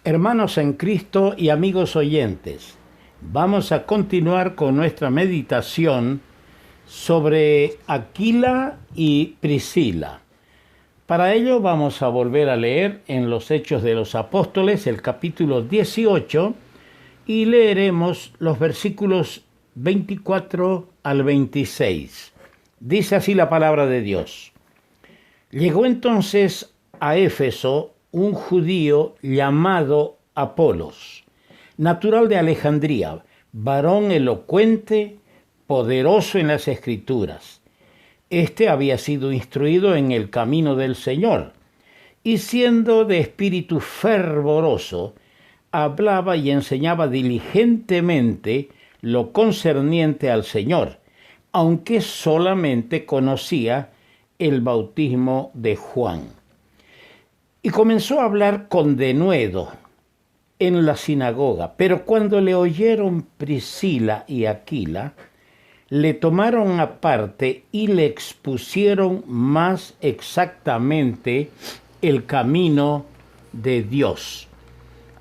Hermanos en Cristo y amigos oyentes, vamos a continuar con nuestra meditación sobre Aquila y Priscila. Para ello vamos a volver a leer en los Hechos de los Apóstoles el capítulo 18 y leeremos los versículos 24 al 26. Dice así la palabra de Dios. Llegó entonces a Éfeso un judío llamado Apolos, natural de Alejandría, varón elocuente, poderoso en las Escrituras. Este había sido instruido en el camino del Señor, y siendo de espíritu fervoroso, hablaba y enseñaba diligentemente lo concerniente al Señor, aunque solamente conocía el bautismo de Juan. Y comenzó a hablar con denuedo en la sinagoga, pero cuando le oyeron Priscila y Aquila, le tomaron aparte y le expusieron más exactamente el camino de Dios.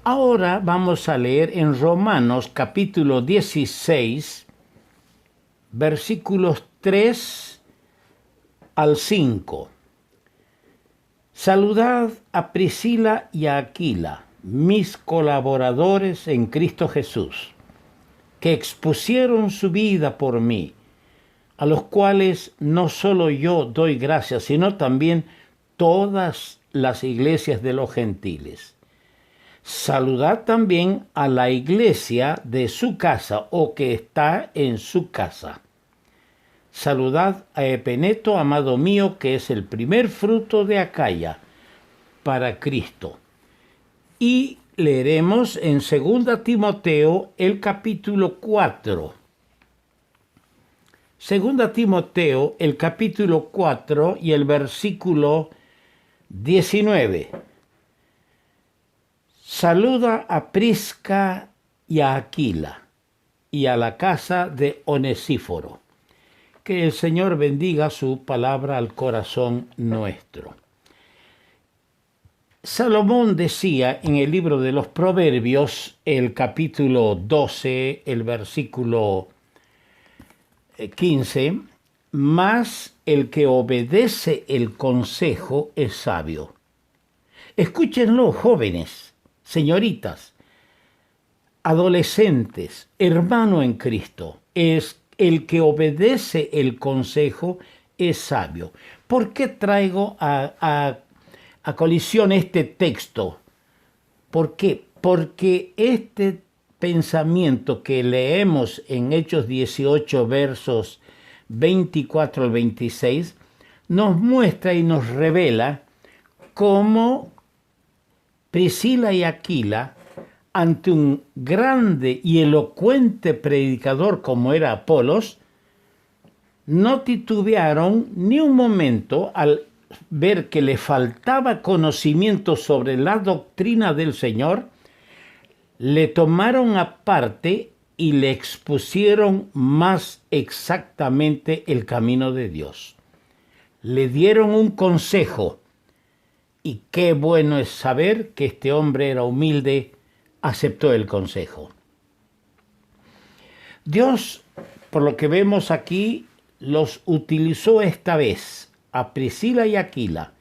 Ahora vamos a leer en Romanos capítulo 16, versículos 3 al 5. Saludad a Priscila y a Aquila, mis colaboradores en Cristo Jesús, que expusieron su vida por mí, a los cuales no solo yo doy gracias, sino también todas las iglesias de los gentiles. Saludad también a la iglesia de su casa o que está en su casa. Saludad a Epeneto, amado mío, que es el primer fruto de Acaya para Cristo. Y leeremos en 2 Timoteo el capítulo 4. 2 Timoteo el capítulo 4 y el versículo 19. Saluda a Prisca y a Aquila y a la casa de Onesíforo. Que el Señor bendiga su palabra al corazón nuestro. Salomón decía en el libro de los Proverbios, el capítulo 12, el versículo 15, mas el que obedece el consejo es sabio. Escúchenlo, jóvenes, señoritas, adolescentes, hermano en Cristo, el que obedece el consejo es sabio. ¿Por qué traigo a colisión este texto? ¿Por qué? Porque este pensamiento que leemos en Hechos 18, versos 24 al 26, nos muestra y nos revela cómo Priscila y Aquila, ante un grande y elocuente predicador como era Apolos, no titubearon ni un momento al ver que le faltaba conocimiento sobre la doctrina del Señor, le tomaron aparte y le expusieron más exactamente el camino de Dios. Le dieron un consejo, y qué bueno es saber que este hombre era humilde, aceptó el consejo. Dios, por lo que vemos aquí, los utilizó esta vez a Priscila y Aquila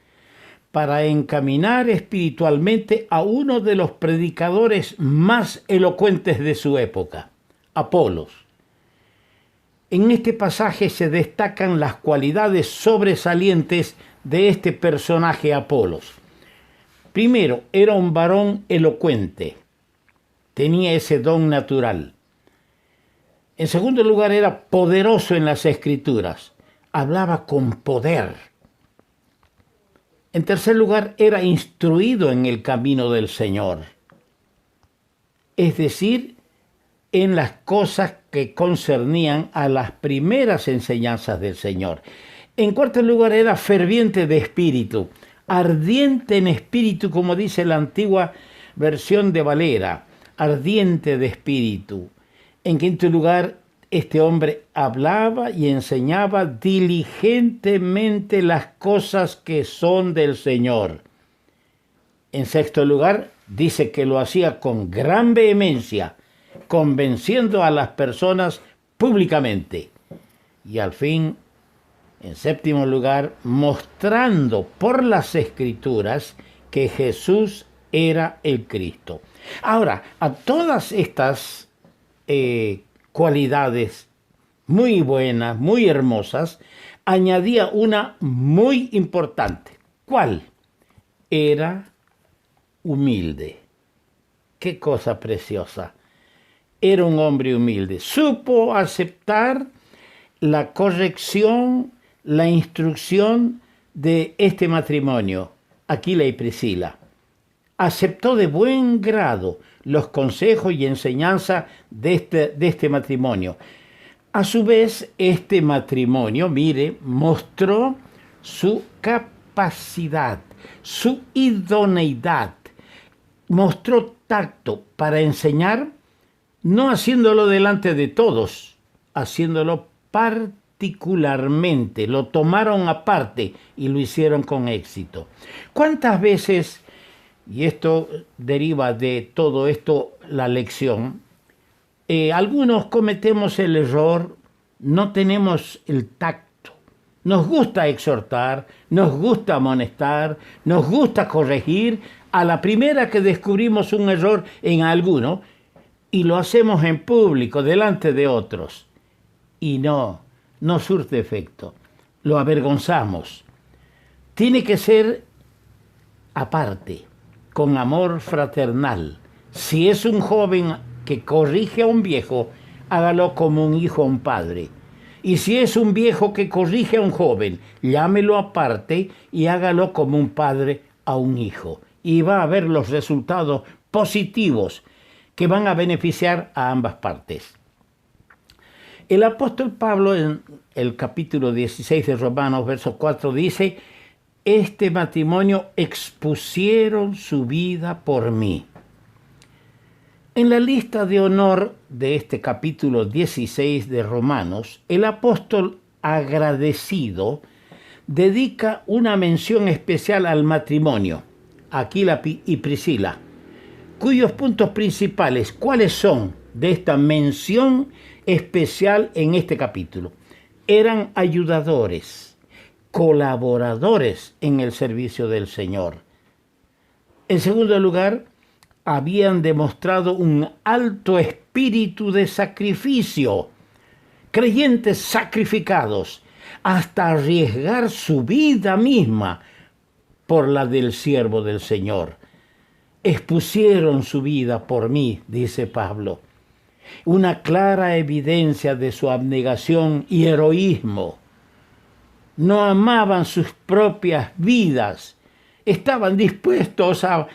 para encaminar espiritualmente a uno de los predicadores más elocuentes de su época, Apolos. En este pasaje se destacan las cualidades sobresalientes de este personaje Apolos. Primero, era un varón elocuente. Tenía ese don natural. En segundo lugar, era poderoso en las Escrituras. Hablaba con poder. En tercer lugar, era instruido en el camino del Señor. Es decir, en las cosas que concernían a las primeras enseñanzas del Señor. En cuarto lugar, era ferviente de espíritu, ardiente en espíritu, como dice la antigua versión de Valera, ardiente de espíritu. En quinto lugar, este hombre hablaba y enseñaba diligentemente las cosas que son del Señor. En sexto lugar, dice que lo hacía con gran vehemencia, convenciendo a las personas públicamente. Y al fin, en séptimo lugar, mostrando por las Escrituras que Jesús era el Cristo. Ahora, a todas estas cualidades muy buenas, muy hermosas, añadía una muy importante. ¿Cuál? Era humilde. Qué cosa preciosa. Era un hombre humilde. Supo aceptar la corrección, la instrucción de este matrimonio, Aquila y Priscila. Aceptó de buen grado los consejos y enseñanza de este matrimonio. A su vez, este matrimonio, mire, mostró su capacidad, su idoneidad, mostró tacto para enseñar, no haciéndolo delante de todos, haciéndolo particularmente, lo tomaron aparte y lo hicieron con éxito. ¿Cuántas veces, y esto deriva de todo esto la lección, algunos cometemos el error, no tenemos el tacto? Nos gusta exhortar, nos gusta amonestar, nos gusta corregir a la primera que descubrimos un error en alguno y lo hacemos en público, delante de otros. Y no surte efecto. Lo avergonzamos. Tiene que ser aparte, con amor fraternal. Si es un joven que corrige a un viejo, hágalo como un hijo a un padre. Y si es un viejo que corrige a un joven, llámelo aparte y hágalo como un padre a un hijo. Y va a ver los resultados positivos que van a beneficiar a ambas partes. El apóstol Pablo en el capítulo 16 de Romanos, verso 4, dice: este matrimonio expusieron su vida por mí. En la lista de honor de este capítulo 16 de Romanos, el apóstol agradecido dedica una mención especial al matrimonio, Aquila y Priscila, cuyos puntos principales, ¿cuáles son de esta mención especial en este capítulo? Eran ayudadores, colaboradores en el servicio del Señor. En segundo lugar, habían demostrado un alto espíritu de sacrificio, creyentes sacrificados hasta arriesgar su vida misma por la del siervo del Señor. Expusieron su vida por mí, dice Pablo. Una clara evidencia de su abnegación y heroísmo. No amaban sus propias vidas, estaban dispuestos a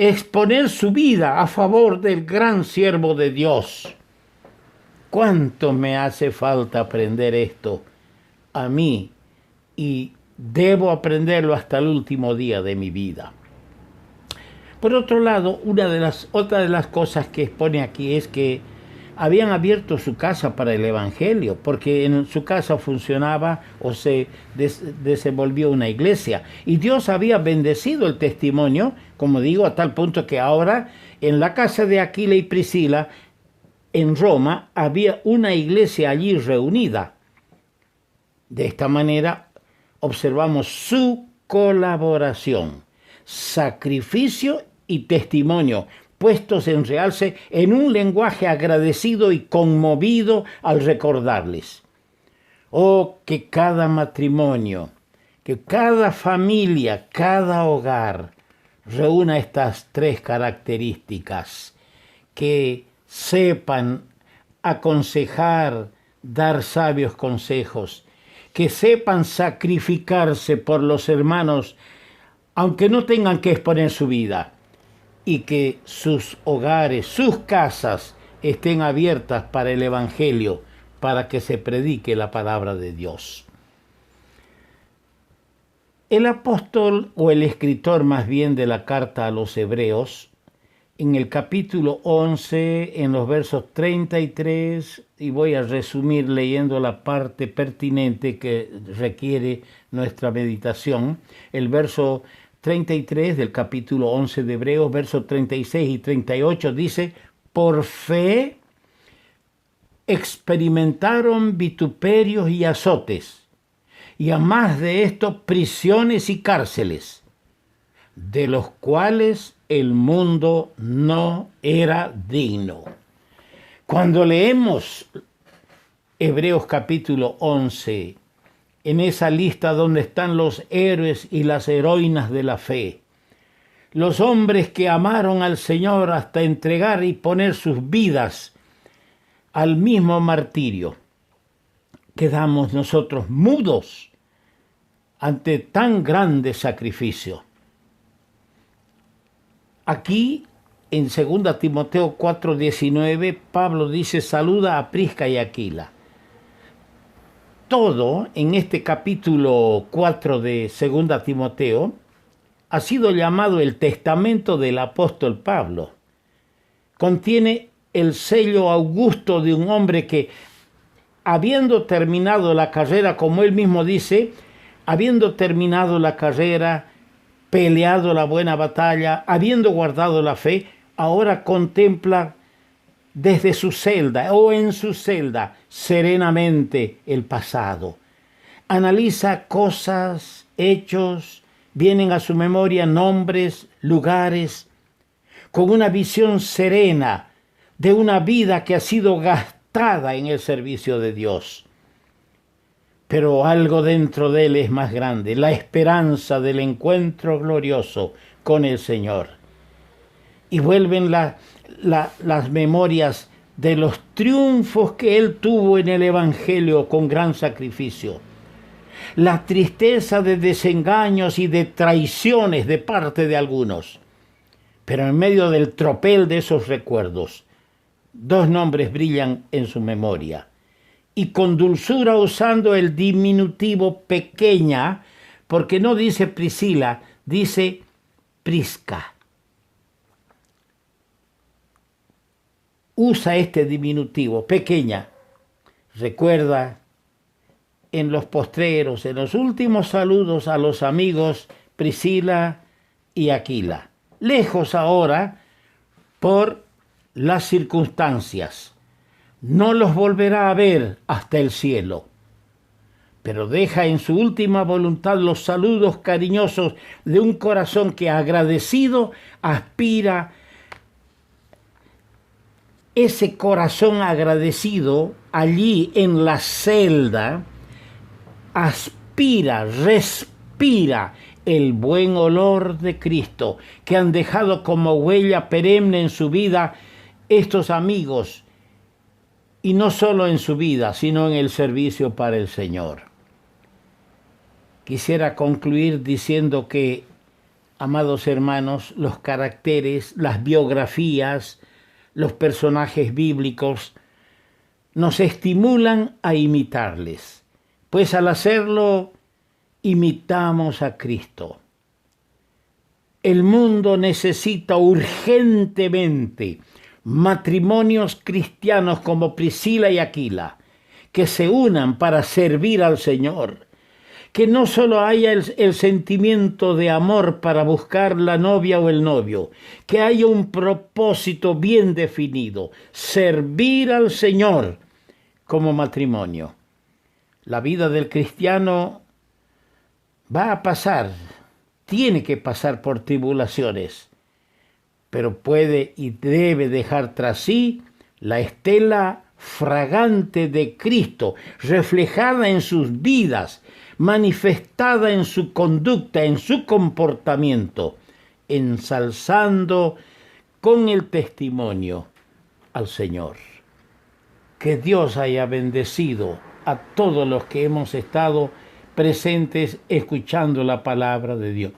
exponer su vida a favor del gran siervo de Dios. ¿Cuánto me hace falta aprender esto a mí? Y debo aprenderlo hasta el último día de mi vida. Por otro lado, otra de las cosas que expone aquí es que habían abierto su casa para el Evangelio, porque en su casa funcionaba o se desenvolvió una iglesia. Y Dios había bendecido el testimonio, como digo, a tal punto que ahora en la casa de Aquila y Priscila, en Roma, había una iglesia allí reunida. De esta manera observamos su colaboración, sacrificio y testimonio, puestos en realce en un lenguaje agradecido y conmovido al recordarles. Oh, que cada matrimonio, que cada familia, cada hogar reúna estas tres características, que sepan aconsejar, dar sabios consejos, que sepan sacrificarse por los hermanos, aunque no tengan que exponer su vida, y que sus hogares, sus casas estén abiertas para el Evangelio, para que se predique la palabra de Dios. El apóstol, o el escritor más bien de la carta a los Hebreos, en el capítulo 11, en los versos 33, y voy a resumir leyendo la parte pertinente que requiere nuestra meditación, el verso 33 del capítulo 11 de Hebreos, versos 36 y 38, dice: por fe experimentaron vituperios y azotes, y a más de esto prisiones y cárceles, de los cuales el mundo no era digno. Cuando leemos Hebreos capítulo 11, en esa lista donde están los héroes y las heroínas de la fe, los hombres que amaron al Señor hasta entregar y poner sus vidas al mismo martirio, quedamos nosotros mudos ante tan grande sacrificio. Aquí, en 2 Timoteo 4:19, Pablo dice: saluda a Prisca y Aquila. Todo en este capítulo 4 de 2 Timoteo ha sido llamado el testamento del apóstol Pablo. Contiene el sello augusto de un hombre que, habiendo terminado la carrera, como él mismo dice, habiendo terminado la carrera, peleado la buena batalla, habiendo guardado la fe, ahora contempla desde su celda o en su celda serenamente el pasado. Analiza cosas, hechos, vienen a su memoria nombres, lugares, con una visión serena de una vida que ha sido gastada en el servicio de Dios. Pero algo dentro de él es más grande: la esperanza del encuentro glorioso con el Señor. Y vuelven las memorias de los triunfos que él tuvo en el Evangelio con gran sacrificio. La tristeza de desengaños y de traiciones de parte de algunos. Pero en medio del tropel de esos recuerdos, dos nombres brillan en su memoria. Y con dulzura, usando el diminutivo pequeña, porque no dice Priscila, dice Prisca. Usa este diminutivo, pequeña. Recuerda en los postreros, en los últimos saludos a los amigos Priscila y Aquila. Lejos ahora por las circunstancias. No los volverá a ver hasta el cielo, pero deja en su última voluntad los saludos cariñosos de un corazón que, agradecido, aspira. Ese corazón agradecido allí en la celda aspira, respira el buen olor de Cristo que han dejado como huella perenne en su vida estos amigos, y no solo en su vida, sino en el servicio para el Señor. Quisiera concluir diciendo que, amados hermanos, los caracteres, las biografías, los personajes bíblicos nos estimulan a imitarles, pues al hacerlo imitamos a Cristo. El mundo necesita urgentemente matrimonios cristianos como Priscila y Aquila, que se unan para servir al Señor. Que no solo haya el sentimiento de amor para buscar la novia o el novio, que haya un propósito bien definido: servir al Señor como matrimonio. La vida del cristiano va a pasar, tiene que pasar por tribulaciones, pero puede y debe dejar tras sí la estela fragante de Cristo, reflejada en sus vidas, manifestada en su conducta, en su comportamiento, ensalzando con el testimonio al Señor. Que Dios haya bendecido a todos los que hemos estado presentes escuchando la palabra de Dios.